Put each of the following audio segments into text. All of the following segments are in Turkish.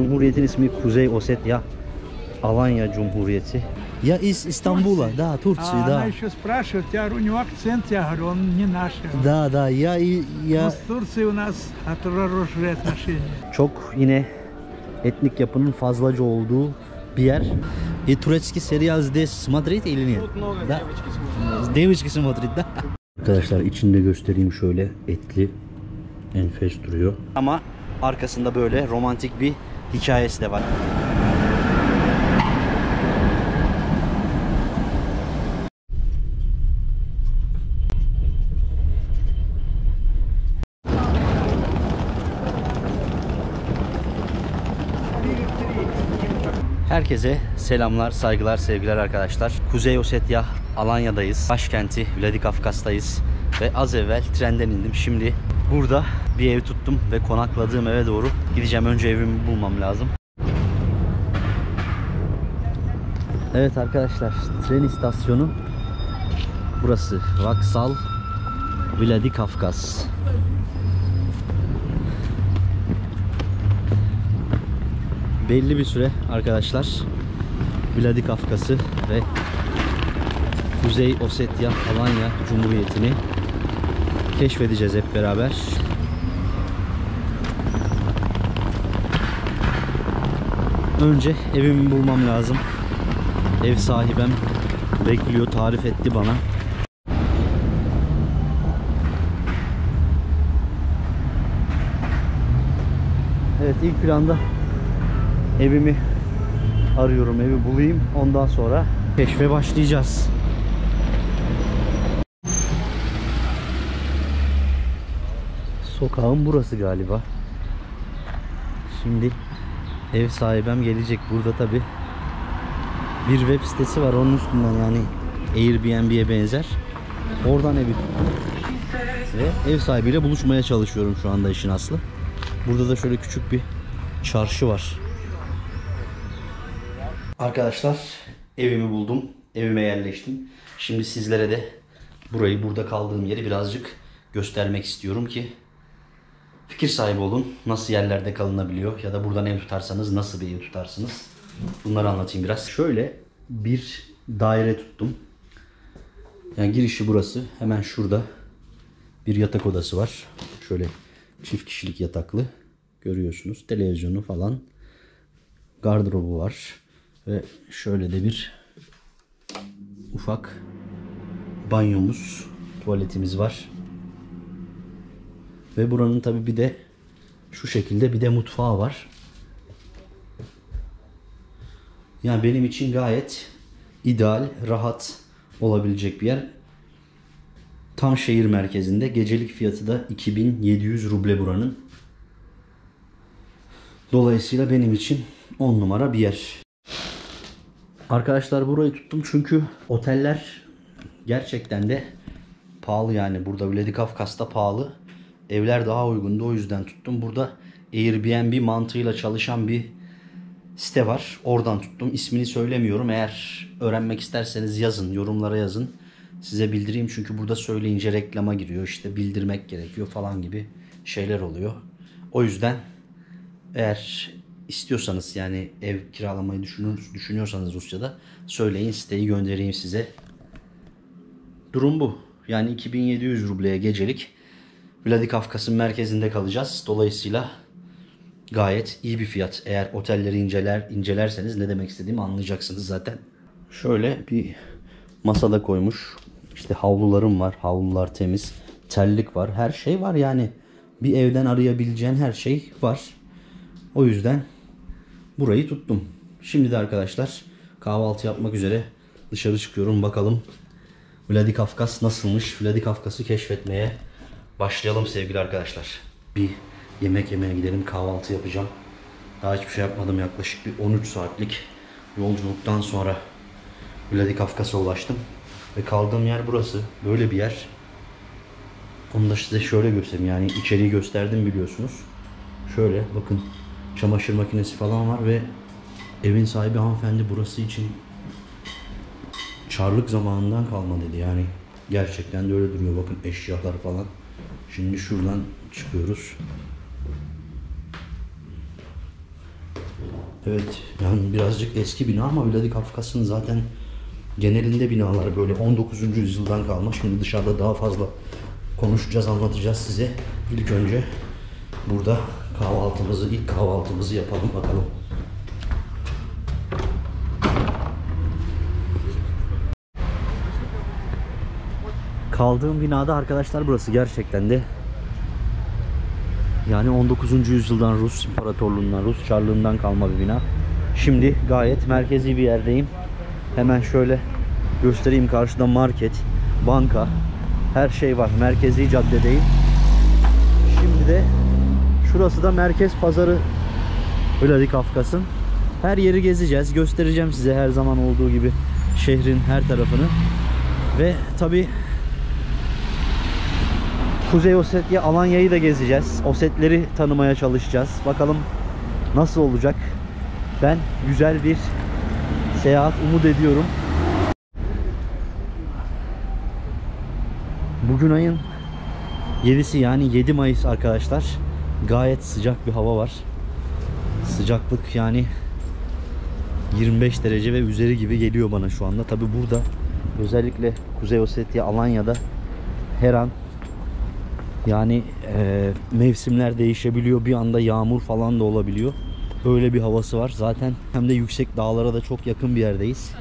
Cumhuriyetin ismi Kuzey Ossetya Alanya Cumhuriyeti. Ya из Istanbul'a, да, Турции, да. Она еще спрашивает, у него акцент, я говорю, он не наш. Да, да, я. Но с Турцией у нас хорошие отношения. Çok yine etnik yapının fazlaca olduğu bir yer. Турецкий сериал здесь смотрите или нет? Да. Девочки смотрит, да. Arkadaşlar içinde göstereyim, şöyle etli, enfes duruyor. Ama arkasında böyle romantik bir hikayesi de var. Herkese selamlar, saygılar, sevgiler arkadaşlar. Kuzey Ossetya Alanya'dayız. Başkenti Vladikavkaz'tayız. Ve az evvel trenden indim. Şimdi burada bir ev tuttum ve konakladığım eve doğru gideceğim. Önce evimi bulmam lazım. Evet arkadaşlar, tren istasyonu burası. Vaksal Vladikavkaz. Belli bir süre arkadaşlar Vladikavkaz'ı ve Kuzey Ossetya Alanya Cumhuriyeti'ni keşfedeceğiz hep beraber. Önce evimi bulmam lazım. Ev sahibim bekliyor, tarif etti bana. Evet, ilk planda evimi arıyorum, evi bulayım, ondan sonra keşfe başlayacağız. Sokağın burası galiba. Şimdi ev sahibim gelecek. Burada tabi bir web sitesi var, onun üstünden, yani Airbnb'ye benzer. Oradan evi tuttum ve ev sahibiyle buluşmaya çalışıyorum şu anda, işin aslı. Burada da şöyle küçük bir çarşı var. Arkadaşlar, evimi buldum. Evime yerleştim. Şimdi sizlere de burayı, burada kaldığım yeri birazcık göstermek istiyorum ki fikir sahibi olun. Nasıl yerlerde kalınabiliyor ya da buradan ev tutarsanız nasıl bir ev tutarsınız? Bunları anlatayım biraz. Şöyle bir daire tuttum. Yani girişi burası. Hemen şurada bir yatak odası var. Şöyle çift kişilik yataklı. Görüyorsunuz. Televizyonu falan. Gardırobu var. Ve şöyle de bir ufak banyomuz, tuvaletimiz var. Ve buranın tabi bir de şu şekilde bir de mutfağı var. Yani benim için gayet ideal, rahat olabilecek bir yer. Tam şehir merkezinde. Gecelik fiyatı da 2700 ruble buranın. Dolayısıyla benim için 10 numara bir yer. Arkadaşlar, burayı tuttum çünkü oteller gerçekten de pahalı, yani burada Vladikavkaz'da pahalı. Evler daha uygundu, o yüzden tuttum. Burada Airbnb mantığıyla çalışan bir site var. Oradan tuttum. İsmini söylemiyorum. Eğer öğrenmek isterseniz yazın, yorumlara yazın. Size bildireyim, çünkü burada söyleyince reklama giriyor. İşte bildirmek gerekiyor falan gibi şeyler oluyor. O yüzden eğer istiyorsanız, yani ev kiralamayı düşünüyorsanız Rusya'da, söyleyin, siteyi göndereyim size. Durum bu. Yani 2700 rubleye gecelik Vladikavkaz'ın merkezinde kalacağız. Dolayısıyla gayet iyi bir fiyat. Eğer otelleri incelerseniz ne demek istediğimi anlayacaksınız zaten. Şöyle bir masada koymuş. İşte havlularım var. Havlular temiz. Terlik var. Her şey var yani. Bir evden arayabileceğin her şey var. O yüzden burayı tuttum. Şimdi de arkadaşlar kahvaltı yapmak üzere dışarı çıkıyorum. Bakalım Vladikavkaz nasılmış? Vladikavkaz'ı keşfetmeye başlayalım sevgili arkadaşlar. Bir yemek yemeye gidelim. Kahvaltı yapacağım. Daha hiçbir şey yapmadım. Yaklaşık bir 13 saatlik yolculuktan sonra Vladikavkaz'a ulaştım. Ve kaldığım yer burası. Böyle bir yer. Onu da size şöyle göstereyim. Yani içeriği gösterdim biliyorsunuz. Şöyle bakın. Çamaşır makinesi falan var ve evin sahibi hanımefendi burası için Çarlık zamanından kalma dedi. Yani gerçekten de öyle duruyor. Bakın eşyalar falan. Şimdi şuradan çıkıyoruz. Evet, yani birazcık eski bina ama Vladikavkaz'ın zaten genelinde binalar böyle 19. yüzyıldan kalma. Şimdi dışarıda daha fazla konuşacağız, anlatacağız size. İlk önce burada ilk kahvaltımızı yapalım bakalım. Kaldığım binada arkadaşlar burası gerçekten de yani 19. yüzyıldan Rus İmparatorluğundan, Rus Çarlığından kalma bir bina. Şimdi gayet merkezi bir yerdeyim. Hemen şöyle göstereyim, karşıda market, banka, her şey var. Merkezi caddedeyim. Şimdi de şurası da merkez pazarı Vladikavkaz'ın. Her yeri gezeceğiz. Göstereceğim size her zaman olduğu gibi şehrin her tarafını. Ve tabi Kuzey Ossetya, Alanya'yı da gezeceğiz. Osetleri tanımaya çalışacağız. Bakalım nasıl olacak. Ben güzel bir seyahat umut ediyorum. Bugün ayın 7'si, yani 7 Mayıs arkadaşlar. Gayet sıcak bir hava var. Sıcaklık yani 25 derece ve üzeri gibi geliyor bana şu anda. Tabi burada özellikle Kuzey Ossetya, Alanya'da her an yani mevsimler değişebiliyor. Bir anda yağmur falan da olabiliyor. Öyle bir havası var. Zaten hem de yüksek dağlara da çok yakın bir yerdeyiz.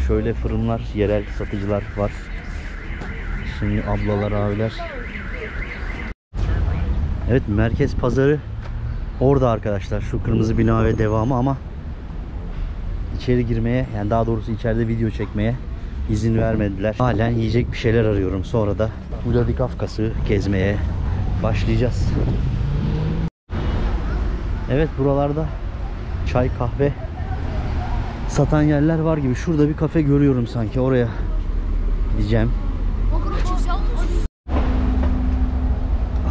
Şöyle fırınlar, yerel satıcılar var. Şimdi ablalar, abiler. Evet, merkez pazarı orada arkadaşlar. Şu kırmızı bina ve devamı, ama içeri girmeye, yani daha doğrusu içeride video çekmeye izin vermediler. Halen yiyecek bir şeyler arıyorum. Sonra da Vladikavkaz'ı gezmeye başlayacağız. Evet, buralarda çay, kahve satan yerler var gibi. Şurada bir kafe görüyorum sanki. Oraya gideceğim.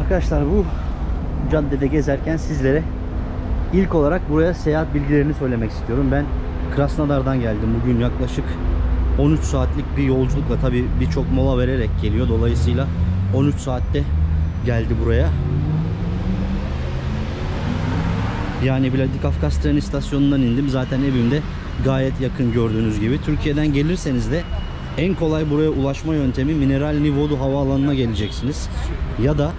Arkadaşlar, bu caddede gezerken sizlere ilk olarak buraya seyahat bilgilerini söylemek istiyorum. Ben Krasnodar'dan geldim. Bugün yaklaşık 13 saatlik bir yolculukla, tabi birçok mola vererek geliyor. Dolayısıyla 13 saatte geldi buraya. Yani Vladikavkaz tren istasyonundan indim. Zaten evimde gayet yakın, gördüğünüz gibi. Türkiye'den gelirseniz de en kolay buraya ulaşma yöntemi Mineralny Vodu havaalanına geleceksiniz. Ya da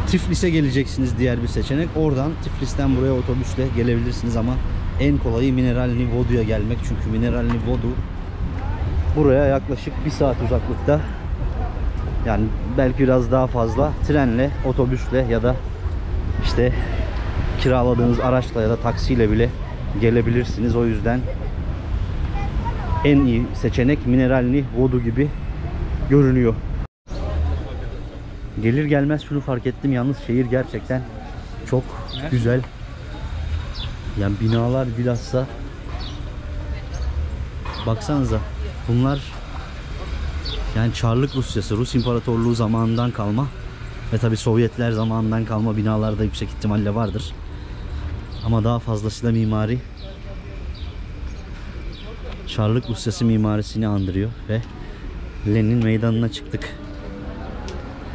Tiflis'e geleceksiniz, diğer bir seçenek. Oradan Tiflis'ten buraya otobüsle gelebilirsiniz ama en kolayı Mineralny Vodu'ya gelmek. Çünkü Mineralny Vodu buraya yaklaşık 1 saat uzaklıkta. Yani belki biraz daha fazla. Trenle, otobüsle ya da işte kiraladığınız araçla ya da taksiyle bile gelebilirsiniz. O yüzden en iyi seçenek Mineralny Vodu gibi görünüyor. Gelir gelmez şunu fark ettim. Yalnız şehir gerçekten çok güzel. Yani binalar bilhassa, baksanıza, bunlar yani Çarlık Rusyası, Rus İmparatorluğu zamanından kalma ve tabi Sovyetler zamanından kalma binalarda yüksek ihtimalle vardır. Ama daha fazlasıyla mimari Çarlık Rusyası mimarisini andırıyor ve Lenin Meydanı'na çıktık.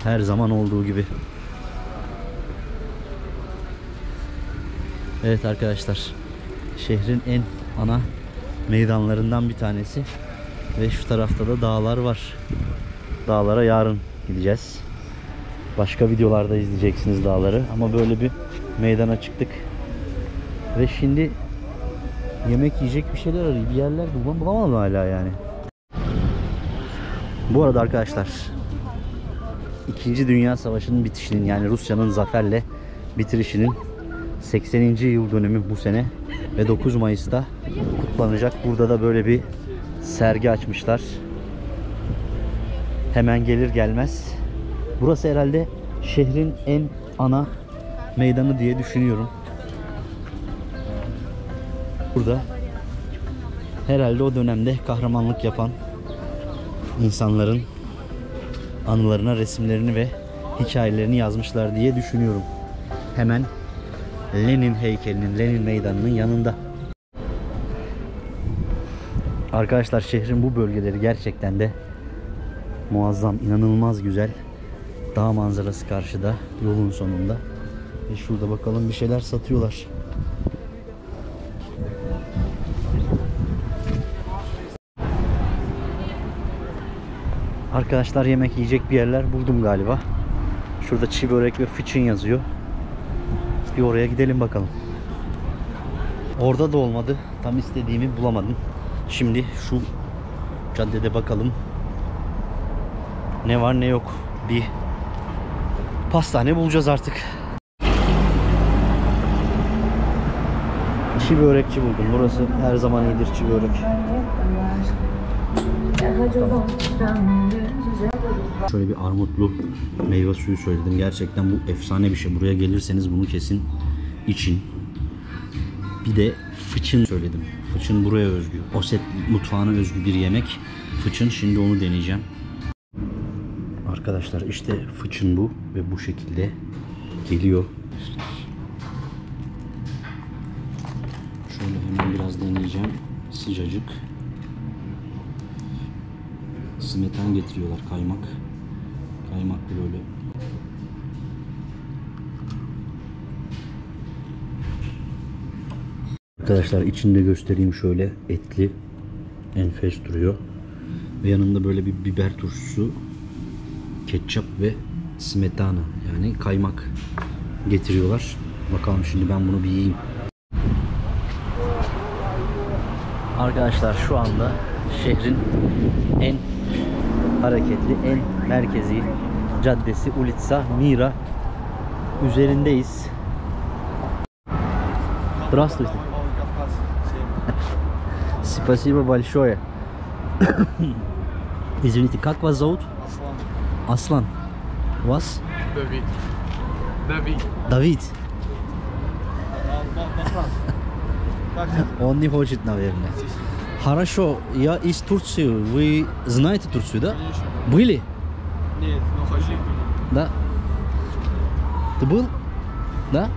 Her zaman olduğu gibi. Evet arkadaşlar, şehrin en ana meydanlarından bir tanesi ve şu tarafta da dağlar var. Dağlara yarın gideceğiz. Başka videolarda izleyeceksiniz dağları, ama böyle bir meydana çıktık ve şimdi yemek yiyecek bir şeyler arayayım. Bir yerler bulamadım hala yani. Bu arada arkadaşlar, 2. Dünya Savaşı'nın bitişinin, yani Rusya'nın zaferle bitirişinin 80. yıl dönümü bu sene ve 9 Mayıs'ta kutlanacak. Burada da böyle bir sergi açmışlar. Hemen gelir gelmez. Burası herhalde şehrin en ana meydanı diye düşünüyorum. Burada herhalde o dönemde kahramanlık yapan insanların anılarına resimlerini ve hikayelerini yazmışlar diye düşünüyorum. Hemen Lenin heykelinin, Lenin Meydanı'nın yanında. Arkadaşlar, şehrin bu bölgeleri gerçekten de muazzam, inanılmaz güzel. Dağ manzarası karşıda, yolun sonunda. Ve şurada bakalım bir şeyler satıyorlar. Arkadaşlar yemek yiyecek bir yerler buldum galiba. Şurada çiğ börek ve fıçın yazıyor. Bir oraya gidelim bakalım. Orada da olmadı. Tam istediğimi bulamadım. Şimdi şu caddede bakalım. Ne var ne yok. Bir pastane bulacağız artık. Çiğ börekçi buldum. Burası her zaman iyidir çiğ börek. Şöyle bir armutlu meyve suyu söyledim. Gerçekten bu efsane bir şey. Buraya gelirseniz bunu kesin için. Bir de fıçın söyledim. Fıçın buraya özgü. Oset mutfağına özgü bir yemek. Fıçın, şimdi onu deneyeceğim. Arkadaşlar işte fıçın bu ve bu şekilde geliyor. Şöyle hemen biraz deneyeceğim. Sıcacık. Smetan getiriyorlar, kaymak. Kaymaklı böyle. Arkadaşlar içinde göstereyim, şöyle etli, enfes duruyor. Ve yanında böyle bir biber turşusu, ketçap ve smetana, yani kaymak getiriyorlar. Bakalım şimdi ben bunu bir yiyeyim. Arkadaşlar şu anda şehrin en hareketli, en merkezi caddesi Ulitsa Mira üzerindeyiz. Здравствуйте. Спасибо большое. Извините, как вас зовут? Aslan. Вас? Давид. Давид. Давид. Как тебя? Он не хочет, наверное. Хорошо, я из Турции. Вы знаете Турцию, да? Конечно. Были? Нет, но хочу. Да. Ты был? Да?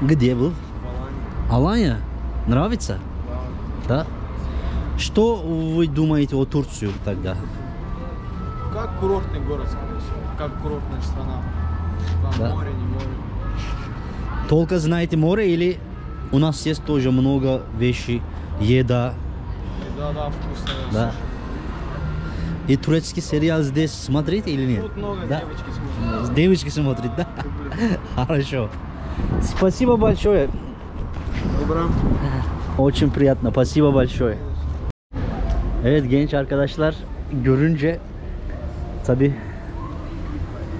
Где был? Алания? Нравится? Да. Что вы думаете о Турции тогда? Как курортный город, скорее всего. Как курортная страна. Там Да. море, не море. Только знаете море или у нас есть тоже много вещей, еда, Да, вкусно. да? И турецкий сериал здесь смотрите или нет? Тут много Да? девочки смотрят. Девочки смотрят, да? Хорошо. Спасибо большое. Добро. Очень приятно. Спасибо большое. Evet genç arkadaşlar görünce tabi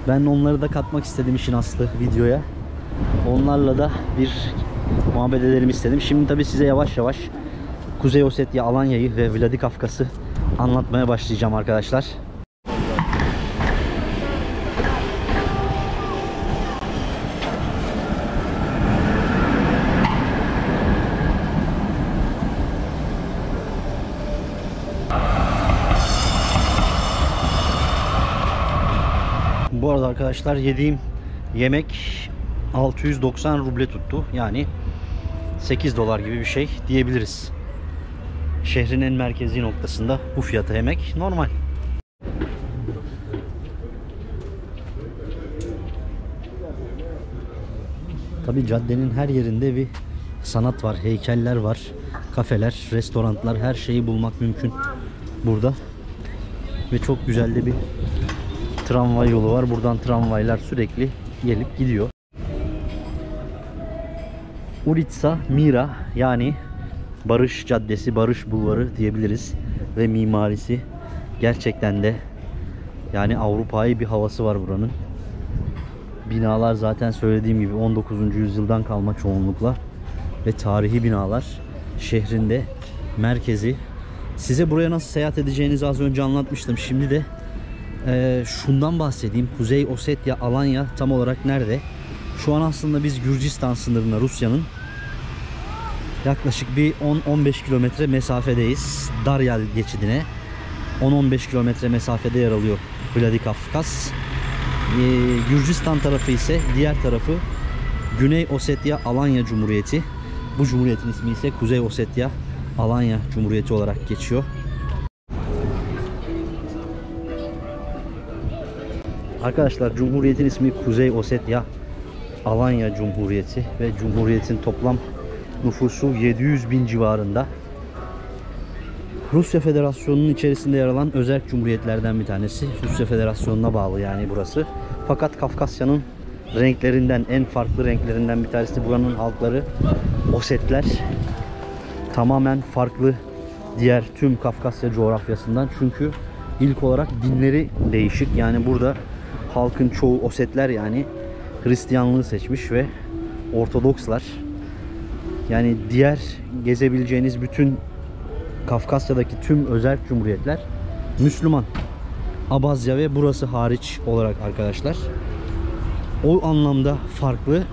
ben onları da katmak istedim işin aslı videoya. Onlarla da bir muhabbet edelim istedim. Şimdi tabi size yavaş yavaş Kuzey Ossetya, Alanya'yı ve Vladikavkaz'ı anlatmaya başlayacağım arkadaşlar. Bu arada arkadaşlar yediğim yemek 690 ruble tuttu. Yani 8 dolar gibi bir şey diyebiliriz. Şehrin en merkezi noktasında bu fiyata yemek normal. Tabii caddenin her yerinde bir sanat var, heykeller var, kafeler, restoranlar, her şeyi bulmak mümkün burada. Ve çok güzel de bir tramvay yolu var. Buradan tramvaylar sürekli gelip gidiyor. Ulitsa Mira, yani Barış Caddesi, Barış Bulvarı diyebiliriz. Ve mimarisi gerçekten de yani Avrupa'yı bir havası var buranın. Binalar zaten söylediğim gibi 19. yüzyıldan kalma çoğunlukla ve tarihi binalar. Şehrinde merkezi. Size buraya nasıl seyahat edeceğinizi az önce anlatmıştım. Şimdi de şundan bahsedeyim. Kuzey Ossetya, Alanya tam olarak nerede? Şu an aslında biz Gürcistan sınırına, Rusya'nın yaklaşık bir 10-15 kilometre mesafedeyiz. Daryal geçidine 10-15 kilometre mesafede yer alıyor Vladikavkaz. Gürcistan tarafı ise, diğer tarafı Güney Ossetya Alanya Cumhuriyeti. Bu cumhuriyetin ismi ise Kuzey Ossetya Alanya Cumhuriyeti olarak geçiyor. Arkadaşlar Cumhuriyet'in ismi Kuzey Ossetya Alanya Cumhuriyeti ve Cumhuriyet'in toplam nüfusu 700.000 civarında. Rusya Federasyonu'nun içerisinde yer alan özerk cumhuriyetlerden bir tanesi. Rusya Federasyonu'na bağlı yani burası. Fakat Kafkasya'nın renklerinden, en farklı renklerinden bir tanesi. Buranın halkları Osetler. Tamamen farklı diğer tüm Kafkasya coğrafyasından. Çünkü ilk olarak dinleri değişik. Yani burada halkın çoğu Osetler, yani Hristiyanlığı seçmiş ve Ortodokslar. Yani diğer gezebileceğiniz bütün Kafkasya'daki tüm özerk cumhuriyetler Müslüman. Abazya ve burası hariç olarak arkadaşlar. O anlamda farklı.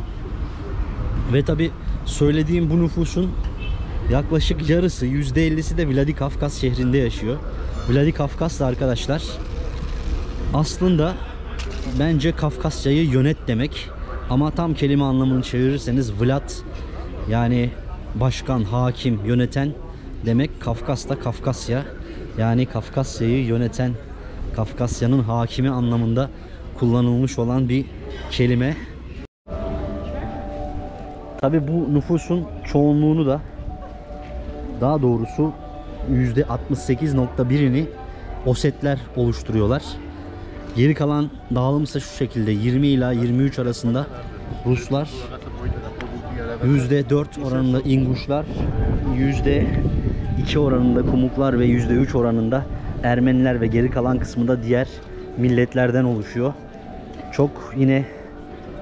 Ve tabi söylediğim bu nüfusun yaklaşık yarısı, %50'si de Vladikavkaz şehrinde yaşıyor. Vladikavkaz da arkadaşlar aslında bence Kafkasya'yı yönet demek. Ama tam kelime anlamını çevirirseniz Vlad, yani başkan, hakim, yöneten demek. Kafkas da Kafkasya, yani Kafkasya'yı yöneten, Kafkasya'nın hakimi anlamında kullanılmış olan bir kelime. Tabi bu nüfusun çoğunluğunu da, daha doğrusu %68.1'ini Osetler oluşturuyorlar. Geri kalan dağılım ise şu şekilde: 20 ila 23 arasında Ruslar, %4 oranında İnguşlar, %2 oranında Kumuklar ve %3 oranında Ermeniler ve geri kalan kısmı da diğer milletlerden oluşuyor. Çok yine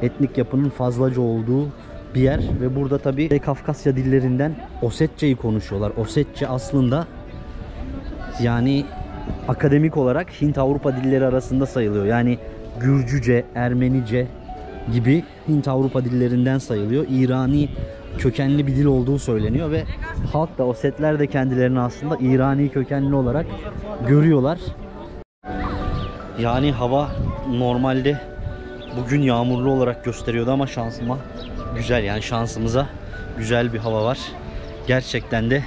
etnik yapının fazlaca olduğu bir yer ve burada tabi Kafkasya dillerinden Osetçe'yi konuşuyorlar. Osetçe aslında yani akademik olarak Hint-Avrupa dilleri arasında sayılıyor. Yani Gürcüce, Ermenice gibi Hint-Avrupa dillerinden sayılıyor. İrani kökenli bir dil olduğu söyleniyor ve halk da, Osetler de kendilerini aslında İrani kökenli olarak görüyorlar. Yani hava normalde bugün yağmurlu olarak gösteriyordu ama şansıma güzel, yani şansımıza güzel bir hava var. Gerçekten de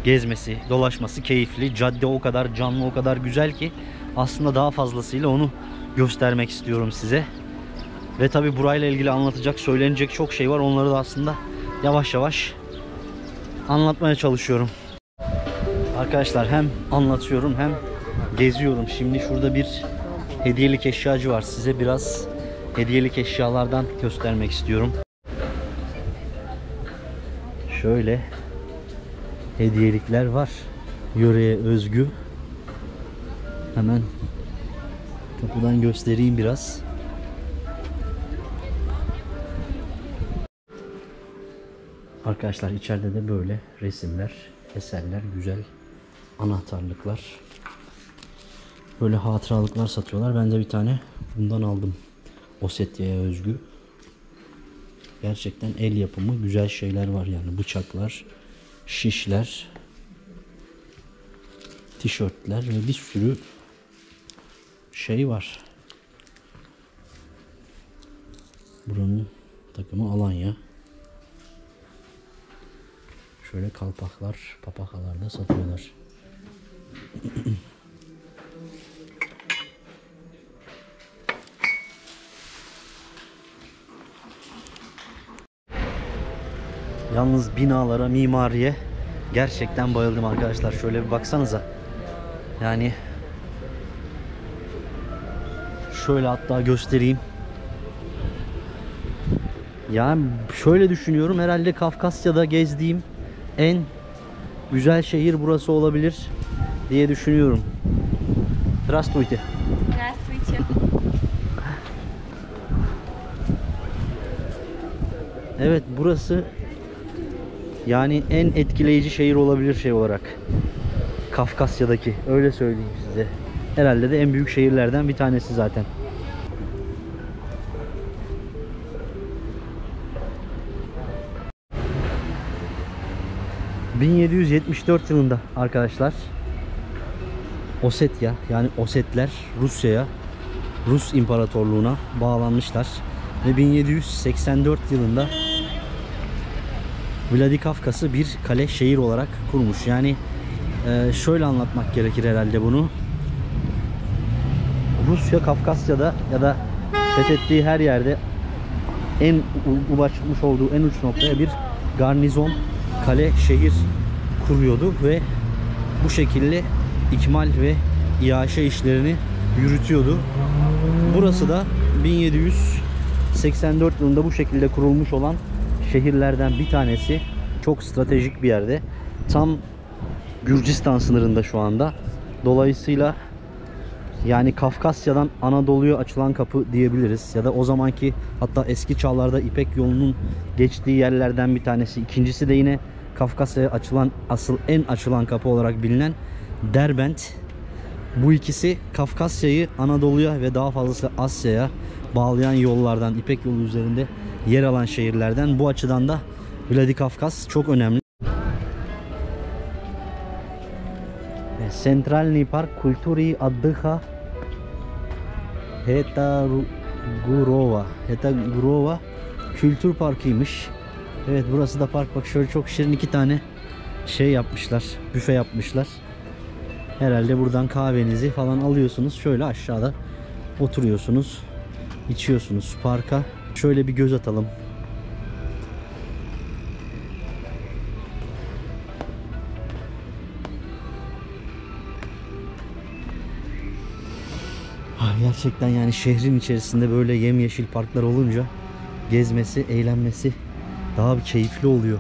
gezmesi, dolaşması keyifli. Cadde o kadar canlı, o kadar güzel ki aslında daha fazlasıyla onu göstermek istiyorum size. Ve tabi burayla ilgili anlatacak, söylenecek çok şey var. Onları da aslında yavaş yavaş anlatmaya çalışıyorum. Arkadaşlar hem anlatıyorum hem geziyorum. Şimdi şurada bir hediyelik eşyacı var. Size biraz hediyelik eşyalardan göstermek istiyorum. Şöyle hediyelikler var. Yöreye özgü. Hemen kapıdan göstereyim biraz. Arkadaşlar içeride de böyle resimler, eserler, güzel anahtarlıklar, böyle hatıralıklar satıyorlar. Ben de bir tane bundan aldım. Osetya'ya özgü. Gerçekten el yapımı güzel şeyler var yani. Bıçaklar, şişler, tişörtler ve bir sürü şey var. Buranın takımı Alanya. Şöyle kalpaklar, papakalar da satıyorlar. Yalnız binalara, mimariye gerçekten bayıldım arkadaşlar. Şöyle bir baksanıza. Yani şöyle hatta göstereyim. Yani şöyle düşünüyorum, herhalde Kafkasya'da gezdiğim en güzel şehir burası olabilir diye düşünüyorum. Здравствуйте. Здравствуйте. Evet, burası yani en etkileyici şehir olabilir şey olarak. Kafkasya'daki, öyle söyleyeyim size. Herhalde de en büyük şehirlerden bir tanesi zaten. ...1774 yılında arkadaşlar Osetya, yani Osetler Rusya'ya, Rus İmparatorluğu'na bağlanmışlar. Ve 1784 yılında Vladikavkaz'ı bir kale şehir olarak kurmuş. Yani şöyle anlatmak gerekir herhalde bunu. Rusya Kafkasya'da ya da fethettiği her yerde en ulaşmış olduğu en uç noktaya bir garnizon, kale, şehir kuruyordu ve bu şekilde ikmal ve iaşe işlerini yürütüyordu. Burası da 1784 yılında bu şekilde kurulmuş olan şehirlerden bir tanesi. Çok stratejik bir yerde. Tam Gürcistan sınırında şu anda. Dolayısıyla yani Kafkasya'dan Anadolu'ya açılan kapı diyebiliriz. Ya da o zamanki, hatta eski çağlarda İpek yolunun geçtiği yerlerden bir tanesi. İkincisi de yine Kafkasya'ya açılan, asıl en açılan kapı olarak bilinen Derbent. Bu ikisi Kafkasya'yı Anadolu'ya ve daha fazlası Asya'ya bağlayan yollardan, İpek yolu üzerinde yer alan şehirlerden. Bu açıdan da Vladikavkaz çok önemli. Centralny Park Kulturi Addıha Hetagurova Kültür Parkıymış. Evet, burası da park. Bak şöyle çok şirin iki tane şey yapmışlar. Büfe yapmışlar. Herhalde buradan kahvenizi falan alıyorsunuz. Şöyle aşağıda oturuyorsunuz. İçiyorsunuz parka. Şöyle bir göz atalım. Gerçekten yani şehrin içerisinde böyle yemyeşil parklar olunca gezmesi, eğlenmesi daha bir keyifli oluyor.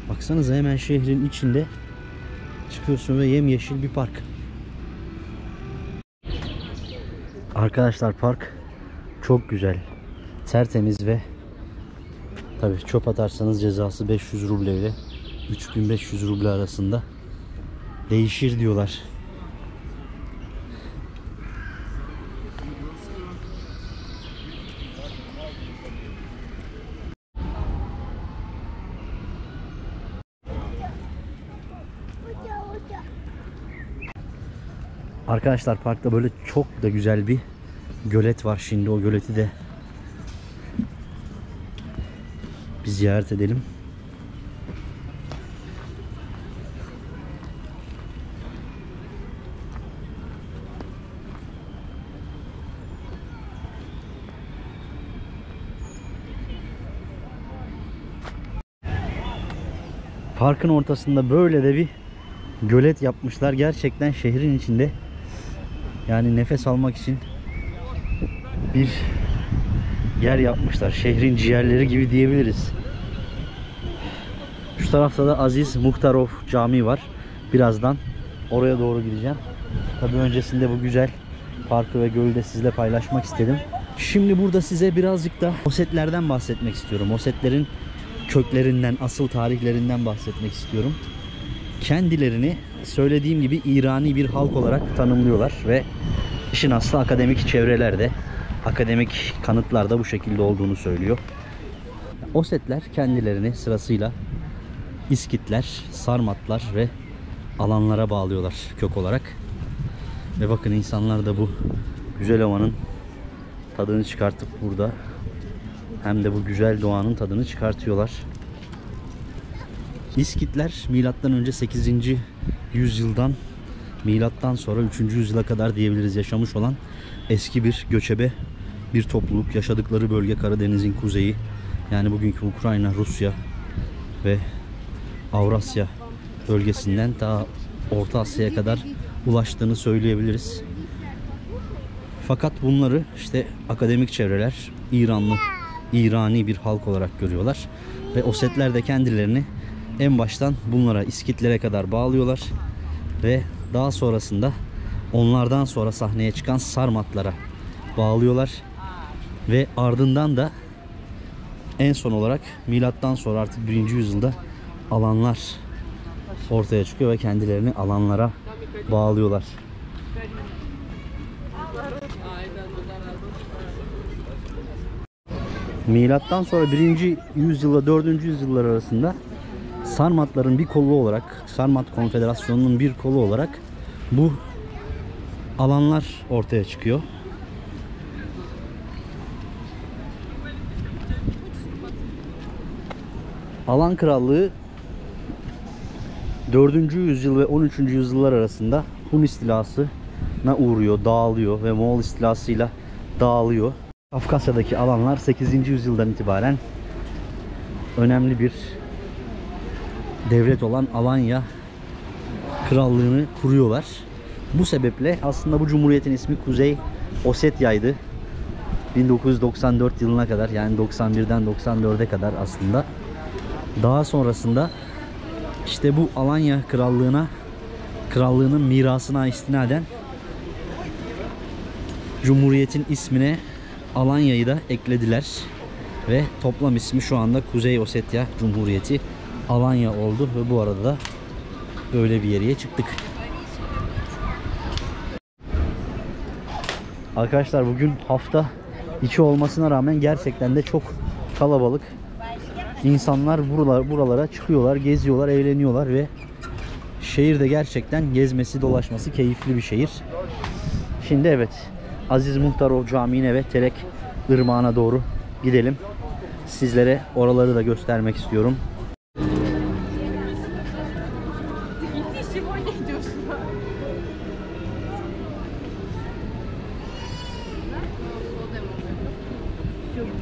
Baksanıza, hemen şehrin içinde çıkıyorsun ve yemyeşil bir park. Arkadaşlar, park çok güzel, tertemiz ve tabii çöp atarsanız cezası 500 ruble ile 3500 ruble arasında değişir diyorlar. Arkadaşlar, parkta böyle çok da güzel bir gölet var. Şimdi o göleti de bir ziyaret edelim. Parkın ortasında böyle de bir gölet yapmışlar. Gerçekten şehrin içinde, yani nefes almak için bir yer yapmışlar. Şehrin ciğerleri gibi diyebiliriz. Şu tarafta da Aziz Muhtarov Camii var. Birazdan oraya doğru gideceğim. Tabii öncesinde bu güzel parkı ve gölü de sizle paylaşmak istedim. Şimdi burada size birazcık da Osetlerden bahsetmek istiyorum. Osetlerin köklerinden, asıl tarihlerinden bahsetmek istiyorum. Kendilerini söylediğim gibi İrani bir halk olarak tanımlıyorlar ve işin aslı akademik çevrelerde, akademik kanıtlarda bu şekilde olduğunu söylüyor. Osetler kendilerini sırasıyla İskitler, Sarmatlar ve Alanlara bağlıyorlar kök olarak. Ve bakın, insanlar da bu güzel havanın tadını çıkartıp burada hem de bu güzel doğanın tadını çıkartıyorlar. İskitler milattan önce 8. yüzyıldan milattan sonra 3. yüzyıla kadar diyebiliriz yaşamış olan eski bir göçebe bir topluluk. Yaşadıkları bölge Karadeniz'in kuzeyi, yani bugünkü Ukrayna, Rusya ve Avrasya bölgesinden ta Orta Asya'ya kadar ulaştığını söyleyebiliriz. Fakat bunları işte akademik çevreler İrani bir halk olarak görüyorlar ve Osetler de kendilerini en baştan bunlara, İskitlere kadar bağlıyorlar ve daha sonrasında onlardan sonra sahneye çıkan Sarmatlara bağlıyorlar ve ardından da en son olarak milattan sonra artık 1. yüzyılda Alanlar ortaya çıkıyor ve kendilerini Alanlara bağlıyorlar. Milattan sonra 1. yüzyılla 4. yüzyıllar arasında Sarmatların bir kolu olarak, Sarmat Konfederasyonu'nun bir kolu olarak bu Alanlar ortaya çıkıyor. Alan Krallığı 4. yüzyıl ve 13. yüzyıllar arasında Hun istilasına uğruyor, dağılıyor ve Moğol istilasıyla dağılıyor. Kafkasya'daki alanlar 8. yüzyıldan itibaren önemli bir devlet olan Alanya Krallığını kuruyorlar. Bu sebeple aslında bu cumhuriyetin ismi Kuzey Osetya'ydı. 1994 yılına kadar, yani 91'den 94'e kadar aslında. Daha sonrasında işte bu Alanya Krallığının mirasına istinaden Cumhuriyetin ismine Alanya'yı da eklediler. Ve toplam ismi şu anda Kuzey Ossetya Cumhuriyeti Alanya oldu ve bu arada da böyle bir yere çıktık. Arkadaşlar bugün hafta içi olmasına rağmen gerçekten de çok kalabalık. İnsanlar buralara çıkıyorlar, geziyorlar, eğleniyorlar ve şehir de gerçekten gezmesi, dolaşması keyifli bir şehir. Şimdi evet, Aziz Muhtarov Camii'ne ve Terek Irmağı'na doğru gidelim. Sizlere oraları da göstermek istiyorum.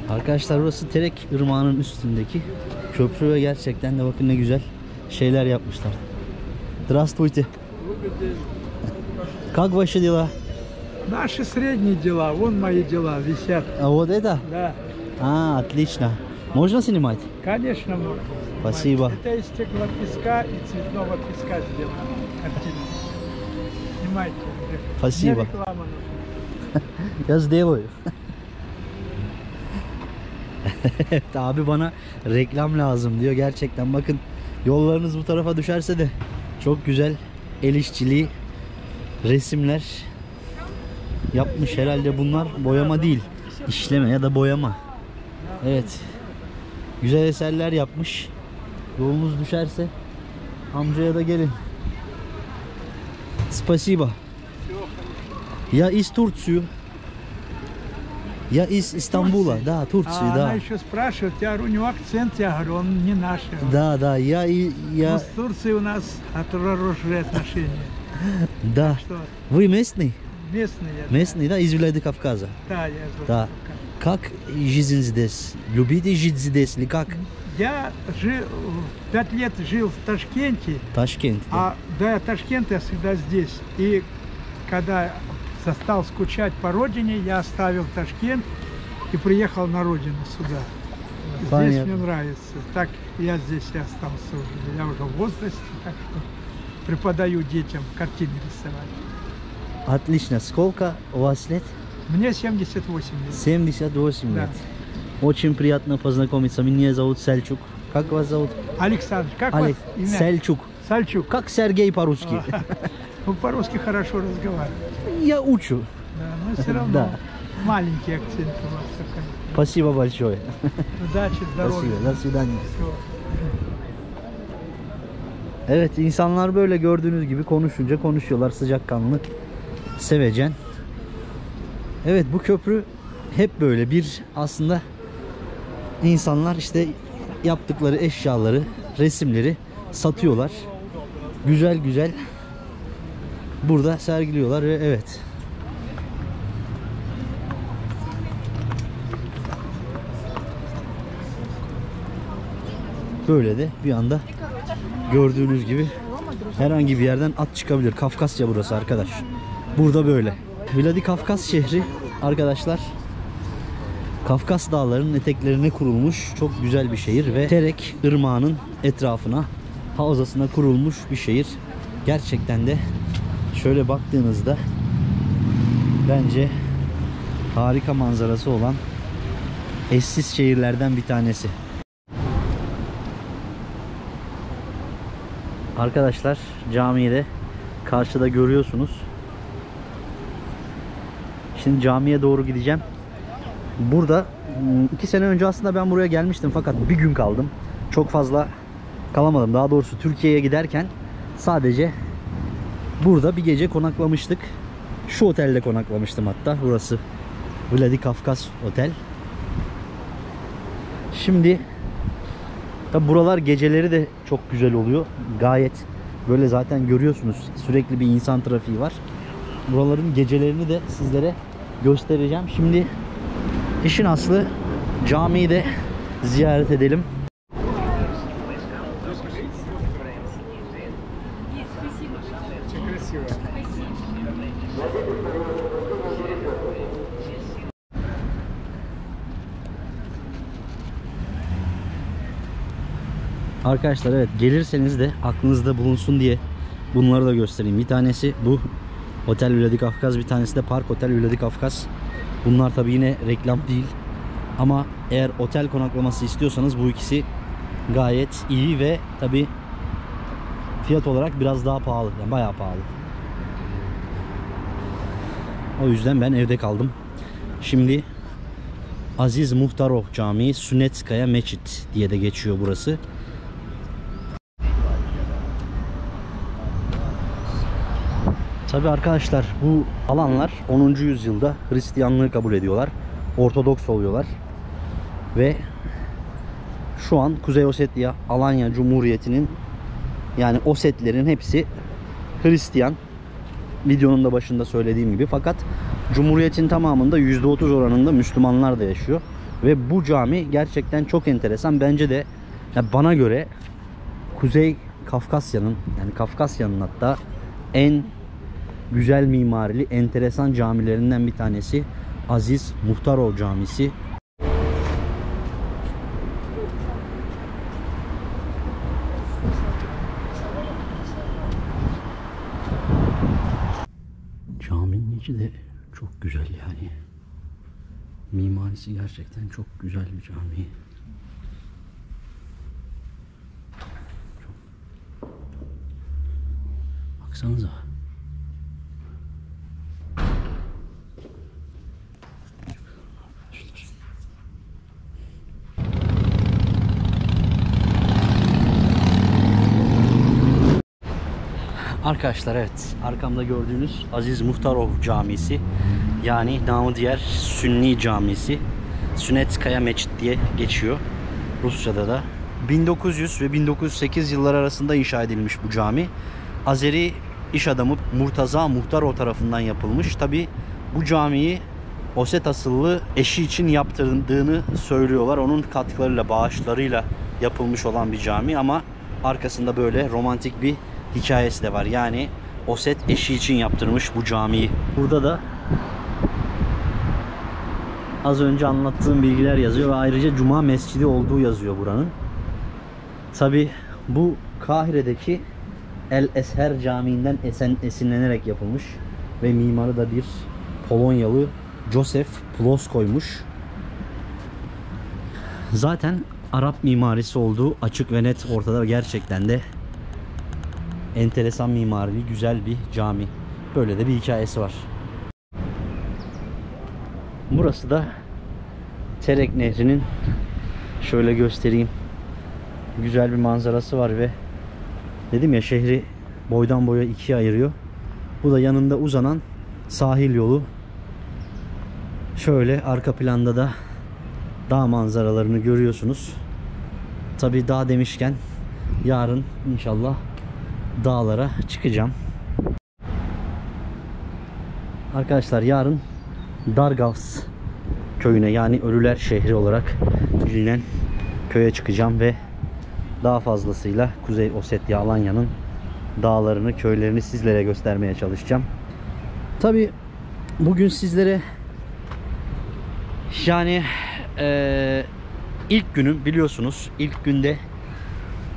Arkadaşlar burası Terek Irmağı'nın üstündeki köprü ve gerçekten de bakın ne güzel şeyler yapmışlar. Здравствуйте. Как ваши дела? Наши средние дела, вон мои дела висят. А вот это? Да, Отлично. Можно снимать? конечно, можно. Спасибо. Это из стеклопеска и цветного песка сделана картина. Снимайте. Спасибо. Мне реклама нужна. Ya сделаю. Evet, abi bana reklam lazım diyor. Gerçekten bakın, yollarınız bu tarafa düşerse de çok güzel el işçiliği resimler yapmış. Herhalde bunlar boyama değil, işleme ya da boyama. Evet, güzel eserler yapmış. Yolunuz düşerse amcaya da gelin. Спасибо. Я из Турции. Я из Стамбула, да, Турции, А да. она еще спрашивает, я говорю, у него акцент, я говорю, он не наш. Да, я Ну, с Турцией у нас хорошие отношения. Да. Что, Вы местный? местные. Местный, да, из Владикавказа. Да, я из Да. Владикавказа. Как жизнь здесь? Любите жить здесь или как? Я 5 лет жил в Ташкенте, Ташкент. а до Ташкента я всегда здесь. И когда стал скучать по родине, я оставил Ташкент и приехал на родину сюда. Здесь Понятно. мне нравится. Так я здесь и остался уже. Я уже в возрасте, так что преподаю детям картины рисовать. Отлично. Сколько у вас лет? Мне 78 лет. 78 Да. лет. Очень приятно познакомиться. Меня зовут Сельчук. Как вас зовут? Александр, как Алекс. вас имя? Сельчук. Сальчук. Как Сергей по-русски. Вы по-русски хорошо разговариваете. Я учу. Да, но все равно Да. маленький акцент у вас такой. Спасибо большое. Удачи, здоровья. Спасибо. До свидания. Всего. Evet, insanlar böyle gördüğünüz gibi konuşunca konuşuyorlar, sıcakkanlı, sevecen. Evet, bu köprü hep böyle bir aslında insanlar işte yaptıkları eşyaları, resimleri satıyorlar. Güzel güzel burada sergiliyorlar ve evet. Böyle de bir anda gördüğünüz gibi herhangi bir yerden at çıkabilir. Kafkasya burası arkadaş. Burada böyle. Vladikavkaz şehri arkadaşlar, Kafkas dağlarının eteklerine kurulmuş çok güzel bir şehir ve Terek Irmağı'nın etrafına, havzasına kurulmuş bir şehir. Gerçekten de şöyle baktığınızda bence harika manzarası olan eşsiz şehirlerden bir tanesi. Arkadaşlar, camiyi de karşıda görüyorsunuz. Şimdi camiye doğru gideceğim. Burada 2 sene önce aslında ben buraya gelmiştim fakat bir gün kaldım. Çok fazla kalamadım. Daha doğrusu Türkiye'ye giderken sadece burada bir gece konaklamıştık. Şu otelde konaklamıştım hatta. Burası Vladikavkaz Otel. Şimdi tabi buralar geceleri de çok güzel oluyor. Gayet Böyle zaten görüyorsunuz, sürekli bir insan trafiği var. Buraların gecelerini de sizlere göstereceğim. Şimdi işin aslı, camiyi de ziyaret edelim. Arkadaşlar evet, gelirseniz de aklınızda bulunsun diye bunları da göstereyim. Bir tanesi bu Otel Vladikavkaz, bir tanesi de Park Otel Vladikavkaz. Bunlar tabi yine reklam değil. Ama eğer otel konaklaması istiyorsanız bu ikisi gayet iyi ve tabi fiyat olarak biraz daha pahalı. Yani bayağı pahalı. O yüzden ben evde kaldım. Şimdi Aziz Muhtarov Camii, Sunetskaya Meçit diye de geçiyor burası. Tabi arkadaşlar, bu alanlar 10. yüzyılda Hristiyanlığı kabul ediyorlar. Ortodoks oluyorlar. Ve şu an Kuzey Ossetya Alanya Cumhuriyeti'nin, yani Osetlerin hepsi Hristiyan. Videonun da başında söylediğim gibi. Fakat Cumhuriyet'in tamamında %30 oranında Müslümanlar da yaşıyor. Ve bu cami gerçekten çok enteresan. Bence de yani bana göre Kuzey Kafkasya'nın, yani Kafkasya'nın hatta en güzel mimarili, enteresan camilerinden bir tanesi Aziz Muhtarov Camisi. Caminin içi de çok güzel yani. Mimarisi gerçekten çok güzel bir cami. Baksanıza. Arkadaşlar evet, arkamda gördüğünüz Aziz Muhtarov Camisi, yani namı diğer Sünni Camisi, Sunetskaya Meçit diye geçiyor Rusça'da da. 1900 ve 1908 yılları arasında inşa edilmiş bu cami. Azeri iş adamı Murtaza Muhtarov tarafından yapılmış. Tabi bu camiyi Oset asıllı eşi için yaptırdığını söylüyorlar. Onun katkılarıyla, bağışlarıyla yapılmış olan bir cami ama arkasında böyle romantik bir hikayesi de var. Yani Oset eşi için yaptırmış bu camiyi. Burada da az önce anlattığım bilgiler yazıyor ve ayrıca Cuma Mescidi olduğu yazıyor buranın. Tabi bu Kahire'deki El Esher Camii'nden esinlenerek yapılmış ve mimarı da bir Polonyalı Josef Plosko'ymuş. Zaten Arap mimarisi olduğu açık ve net ortada. Gerçekten de enteresan mimarili, güzel bir cami. Böyle de bir hikayesi var. Burası da Terek Nehri'nin, şöyle göstereyim, güzel bir manzarası var ve dedim ya, şehri boydan boya ikiye ayırıyor. Bu da yanında uzanan sahil yolu. Şöyle arka planda da dağ manzaralarını görüyorsunuz. Tabii dağ demişken yarın inşallah dağlara çıkacağım. Arkadaşlar yarın Dargavs köyüne, yani Ölüler Şehri olarak bilinen köye çıkacağım ve daha fazlasıyla Kuzey Ossetya Alanya'nın dağlarını, köylerini sizlere göstermeye çalışacağım. Tabii bugün sizlere yani ilk günüm, biliyorsunuz. İlk günde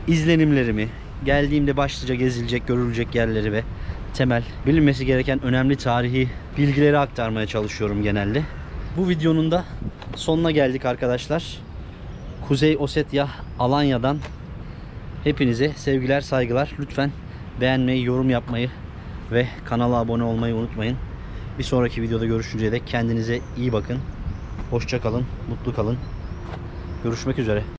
izlenimlerimi, geldiğimde başlıca gezilecek, görülecek yerleri ve temel bilinmesi gereken önemli tarihi bilgileri aktarmaya çalışıyorum genelde. Bu videonun da sonuna geldik arkadaşlar. Kuzey Ossetya Alanya'dan hepinize sevgiler, saygılar. Lütfen beğenmeyi, yorum yapmayı ve kanala abone olmayı unutmayın. Bir sonraki videoda görüşünceye dek kendinize iyi bakın. Hoşça kalın, mutlu kalın. Görüşmek üzere.